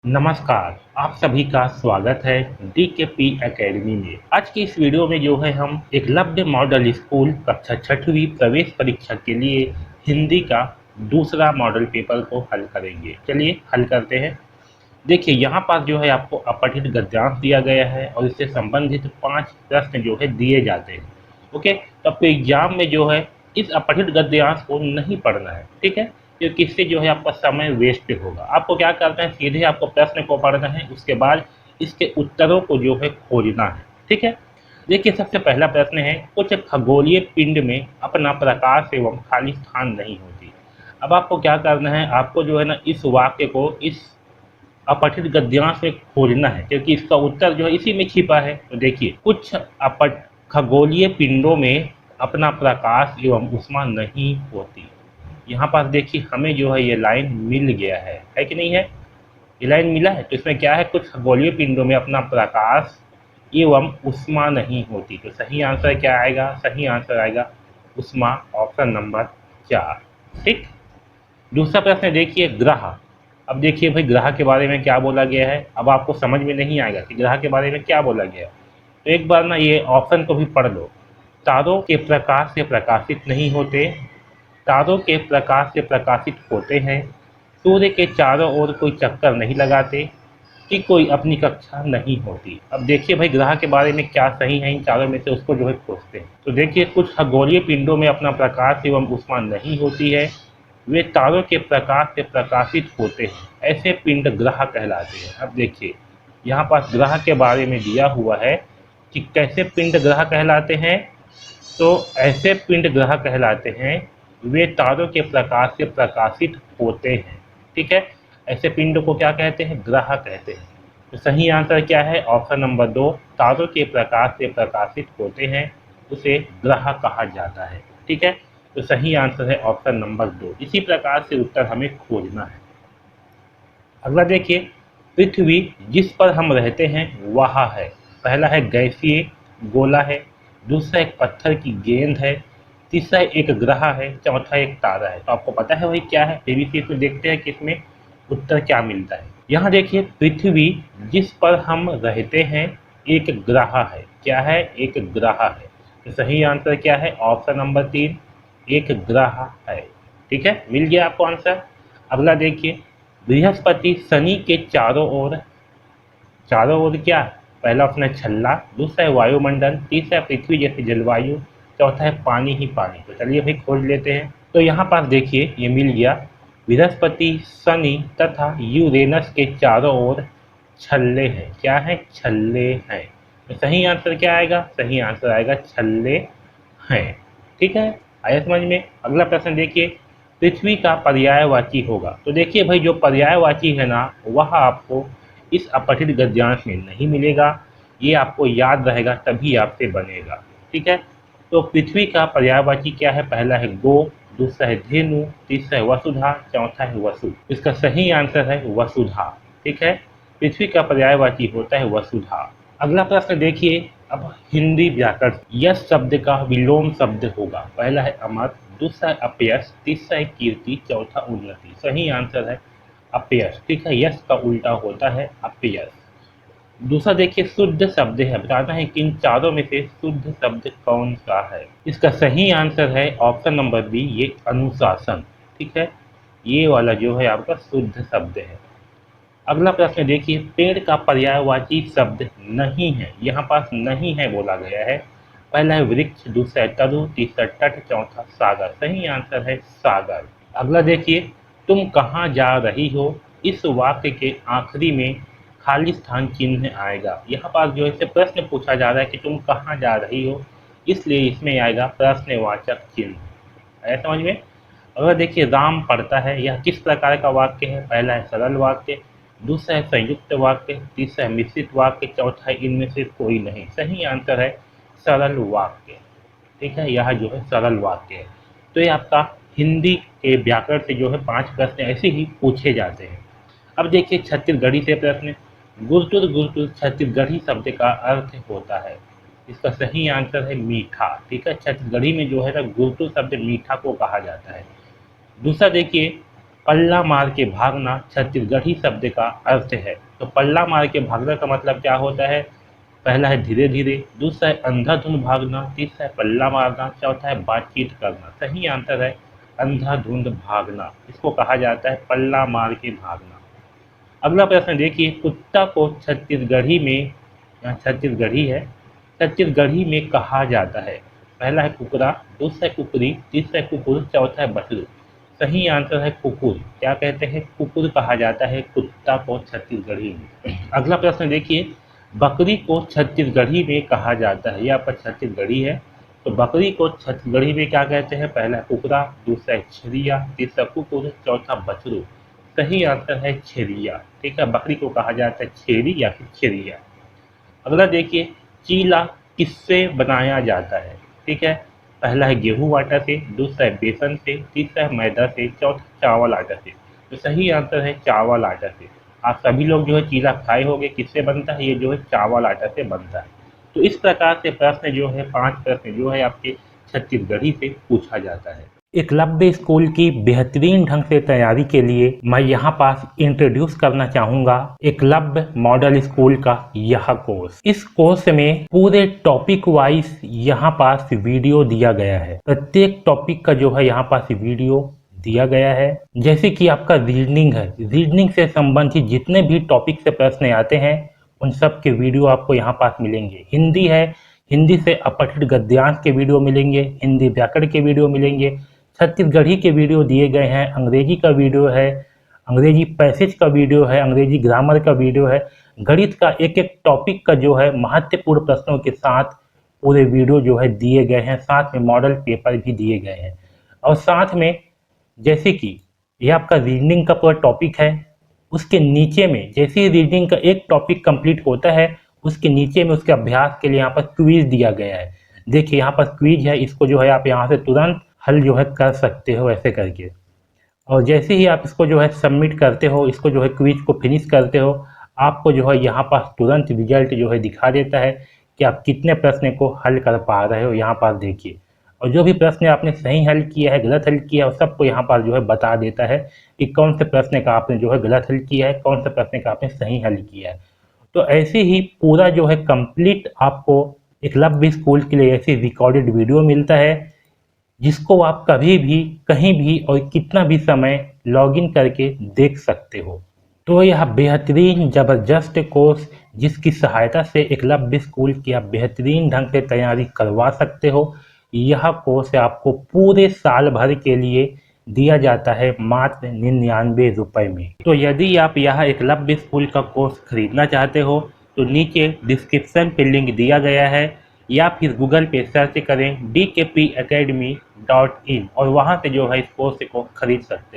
नमस्कार, आप सभी का स्वागत है DKP एकेडमी में। आज की इस वीडियो में जो है हम एकलव्य मॉडल स्कूल कक्षा छठवीं प्रवेश परीक्षा के लिए हिंदी का दूसरा मॉडल पेपर को हल करेंगे। चलिए हल करते हैं। देखिए यहाँ पास जो है आपको अपठित गद्यांश दिया गया है और इससे संबंधित 5 प्रश्न जो है दिए जाते हैं। ओके, तो आपको एग्जाम में जो है इस अपठित गद्यांश को नहीं पढ़ना है, ठीक है, क्योंकि इससे जो है आपका समय वेस्ट होगा। आपको क्या करना है, सीधे आपको प्रश्न को पढ़ना है, उसके बाद इसके उत्तरों को जो है खोजना है, ठीक है। देखिए सबसे पहला प्रश्न है, कुछ खगोलीय पिंड में अपना प्रकाश एवं खाली स्थान नहीं होती। अब आपको क्या करना है, आपको जो है ना इस वाक्य को इस अपठित गद्यांश में खोजना है, क्योंकि इसका उत्तर जो है इसी में छिपा है। तो देखिए, कुछ अपठ खगोलीय पिंडों में अपना प्रकाश एवं ऊष्मा नहीं होती। यहाँ पास देखिए हमें जो है ये लाइन मिल गया है कि नहीं है? ये लाइन मिला है, तो इसमें क्या है, कुछ खगोलीय पिंडों में अपना प्रकाश एवं ऊष्मा नहीं होती। तो सही आंसर क्या आएगा? सही आंसर आएगा ऊष्मा, ऑप्शन नंबर 4। ठीक। दूसरा प्रश्न देखिए, ग्रह। अब देखिए भाई ग्रह के बारे में क्या बोला गया है। अब आपको समझ में नहीं आएगा कि ग्रह के बारे में क्या बोला गया है, तो एक बार ना ये ऑप्शन को भी पढ़ लो। तारों के प्रकाश से प्रकाशित नहीं होते, तारों के प्रकाश से प्रकाशित होते हैं, सूर्य के चारों ओर कोई चक्कर नहीं लगाते, कि कोई अपनी कक्षा नहीं होती। अब देखिए भाई ग्रह के बारे में क्या सही है, इन चारों में से उसको जो है खोजते हैं। तो देखिए, कुछ खगोलीय पिंडों में अपना प्रकाश एवं ऊष्मा नहीं होती है, वे तारों के प्रकाश से प्रकाशित होते हैं, ऐसे पिंड ग्रह कहलाते हैं। अब देखिए यहाँ पास ग्रह के बारे में दिया हुआ है कि कैसे पिंड ग्रह कहलाते हैं। तो ऐसे पिंड ग्रह कहलाते हैं, वे तारों के प्रकाश से प्रकाशित होते हैं, ठीक है। ऐसे पिंड को क्या कहते हैं? ग्रह कहते हैं। तो सही आंसर क्या है? ऑप्शन नंबर 2, तारों के प्रकाश से प्रकाशित होते हैं, उसे ग्रह कहा जाता है, ठीक है। तो सही आंसर है ऑप्शन नंबर 2। इसी प्रकार से उत्तर हमें खोजना है। अगला देखिए, पृथ्वी जिस पर हम रहते हैं वह है। पहला है गैसीय गोला है, दूसरा एक पत्थर की गेंद है, तीसरा एक ग्रह है, चौथा एक तारा है। तो आपको पता है वही क्या है? पीवीसी में देखते हैं कि इसमें उत्तर क्या मिलता है। यहाँ देखिए, पृथ्वी जिस पर हम रहते हैं एक ग्रह है। क्या है? एक ग्रह है। तो सही आंसर क्या है? ऑप्शन नंबर 3, एक ग्रह है, ठीक है। मिल गया आपको आंसर। अगला देखिए, बृहस्पति शनि के चारों ओर क्या? पहला ऑप्शन है छल्ला, दूसरा है वायुमंडल, तीसरा है पृथ्वी जैसी जलवायु, चौथा है पानी ही पानी। तो चलिए भाई खोज लेते हैं। तो यहाँ पास देखिए ये मिल गया, बृहस्पति शनि तथा यूरेनस के चारों ओर छल्ले हैं। क्या है? छल्ले हैं। तो सही आंसर क्या आएगा? सही आंसर आएगा छल्ले हैं, ठीक है। आया समझ में? अगला प्रश्न देखिए, पृथ्वी का पर्यायवाची होगा। तो देखिए भाई जो पर्यायवाची है ना, वह आपको इस अपठित गद्यांश में नहीं मिलेगा। ये आपको याद रहेगा तभी आपसे बनेगा, ठीक है। तो पृथ्वी का पर्यायवाची क्या है? पहला है गो, दूसरा है धेनु, तीसरा है वसुधा, चौथा है वसु। इसका सही आंसर है वसुधा, ठीक है। पृथ्वी का पर्यायवाची होता है वसुधा। अगला प्रश्न देखिए, अब हिंदी व्याकरण। यश शब्द का विलोम शब्द होगा। पहला है अमर, दूसरा है अपयश, तीसरा है कीर्ति, चौथा उन्नति। सही आंसर है अपयश, ठीक है। यश का उल्टा होता है अपयश। दूसरा देखिए, शुद्ध शब्द है। बताना है कि इन चारों में से शुद्ध शब्द कौन सा है। इसका सही आंसर है ऑप्शन नंबर बी, ये अनुशासन, ठीक है। ये वाला जो है आपका शुद्ध शब्द है। अगला प्रश्न देखिए, पेड़ का पर्यायवाची शब्द नहीं है। यहाँ पास नहीं है बोला गया है। पहला है वृक्ष, दूसरा है तरु, तीसरा तट, चौथा सागर। सही आंसर है सागर। अगला देखिए, तुम कहाँ जा रही हो। इस वाक्य के आखिरी में खाली स्थान चिन्ह आएगा। यहाँ पास जो है प्रश्न पूछा जा रहा है कि तुम कहाँ जा रही हो, इसलिए इसमें आएगा प्रश्नवाचक चिन्ह। आया समझ में? अगर देखिए, राम पढ़ता है, यह किस प्रकार का वाक्य है? पहला है सरल वाक्य, दूसरा है संयुक्त वाक्य, तीसरा है मिश्रित वाक्य, चौथा है इनमें से कोई नहीं। सही आंसर है सरल वाक्य, ठीक है। यह जो है सरल वाक्य है। तो ये आपका हिंदी के व्याकरण से जो है 5 प्रश्न ऐसे ही पूछे जाते हैं। अब देखिए छत्तीसगढ़ी से प्रश्न। गुरतुर गुरतुर छत्तीसगढ़ी शब्द का अर्थ होता है। इसका सही आंसर है मीठा, ठीक है। छत्तीसगढ़ी में जो है ना गुरतुर शब्द मीठा को कहा जाता है। दूसरा देखिए, पल्ला मार के भागना छत्तीसगढ़ी शब्द का अर्थ है। तो पल्ला मार के भागना का मतलब क्या होता है? पहला है धीरे धीरे, दूसरा है अंधाधुंध भागना, तीसरा है पल्ला मारना, चौथा है बातचीत करना। सही आंसर है अंधाधुंध भागना, इसको कहा जाता है पल्ला मार के भागना। अगला प्रश्न देखिए, कुत्ता को छत्तीसगढ़ी में, यहाँ छत्तीसगढ़ी है, छत्तीसगढ़ी में कहा जाता है। पहला है कुकरा, दूसरा है कुकरी, तीसरा है कुकुर, चौथा है बछड़ू। सही आंसर है कुकुर। क्या कहते हैं? कुकुर कहा जाता है कुत्ता को छत्तीसगढ़ी में। अगला प्रश्न देखिए, बकरी को छत्तीसगढ़ी में कहा जाता है। यह आपका छत्तीसगढ़ी है, तो बकरी को छत्तीसगढ़ी में क्या कहते हैं? पहला है कुकरा, दूसरा है छेरिया, तीसरा कुकुर, चौथा बछड़ू। सही आंसर है छेरिया। ठीक है, बकरी को कहा जाता है छेरी या फिर छेरिया। अगला देखिए, चीला किससे बनाया जाता है? ठीक है, पहला है गेहूं आटा से, दूसरा है बेसन से, तीसरा है मैदा से, चौथा चावल आटा से। तो सही आंसर है चावल आटा से। आप सभी लोग जो है चीला खाए होंगे, किससे बनता है? ये जो है चावल आटा से बनता है। तो इस प्रकार से प्रश्न जो है 5 प्रश्न जो है आपके छत्तीसगढ़ी से पूछा जाता है। एकलव्य स्कूल की बेहतरीन ढंग से तैयारी के लिए मैं यहाँ पास इंट्रोड्यूस करना चाहूँगा एकलव्य मॉडल स्कूल का यह कोर्स। इस कोर्स में पूरे टॉपिक वाइज यहाँ पास वीडियो दिया गया है। प्रत्येक टॉपिक का जो है यहाँ पास वीडियो दिया गया है। जैसे कि आपका रीजनिंग है, रीजनिंग से संबंधित जितने भी टॉपिक से प्रश्न आते हैं उन सब के वीडियो आपको यहाँ पास मिलेंगे। हिंदी है, हिंदी से अपठित गद्यांश के वीडियो मिलेंगे, हिंदी व्याकरण के वीडियो मिलेंगे, छत्तीसगढ़ी के वीडियो दिए गए हैं, अंग्रेजी का वीडियो है, अंग्रेजी पैसेज का वीडियो है, अंग्रेजी ग्रामर का वीडियो है, गणित का एक एक टॉपिक का जो है महत्वपूर्ण प्रश्नों के साथ पूरे वीडियो जो है दिए गए हैं। साथ में मॉडल पेपर भी दिए गए हैं। और साथ में जैसे कि यह आपका रीजनिंग का पूरा टॉपिक है, उसके नीचे में जैसे ही रीजनिंग का एक टॉपिक कंप्लीट होता है उसके नीचे में उसके अभ्यास के लिए यहाँ पर क्विज दिया गया है। देखिए यहाँ पर क्विज है, इसको जो है आप यहाँ से तुरंत हल जो है कर सकते हो ऐसे करके। और जैसे ही आप इसको जो है सबमिट करते हो, इसको जो है क्विज को फिनिश करते हो, आपको जो है यहाँ पास तुरंत रिजल्ट जो है दिखा देता है कि आप कितने प्रश्न को हल कर पा रहे हो। यहाँ पास देखिए, और जो भी प्रश्न आपने सही हल किया है, गलत हल किया है, सबको यहाँ पर जो है बता देता है कि कौन से प्रश्न का आपने जो है गलत हल किया है, कौन से प्रश्न का आपने सही हल किया है। तो ऐसे ही पूरा जो है कंप्लीट आपको एकलव्य स्कूल के लिए ऐसे रिकॉर्डेड वीडियो मिलता है जिसको आप कभी भी कहीं भी और कितना भी समय लॉगिन करके देख सकते हो। तो यह बेहतरीन ज़बरदस्त कोर्स जिसकी सहायता से एकलव्य स्कूल की आप बेहतरीन ढंग से तैयारी करवा सकते हो, यह कोर्स आपको पूरे साल भर के लिए दिया जाता है मात्र 99 रुपये में। तो यदि आप यह एकलव्य स्कूल का कोर्स खरीदना चाहते हो तो नीचे डिस्क्रिप्शन पे लिंक दिया गया है, या फिर गूगल पे सर्च करें dkpacademy.in और वहाँ से जो है इस कोर्स को खरीद सकते हैं।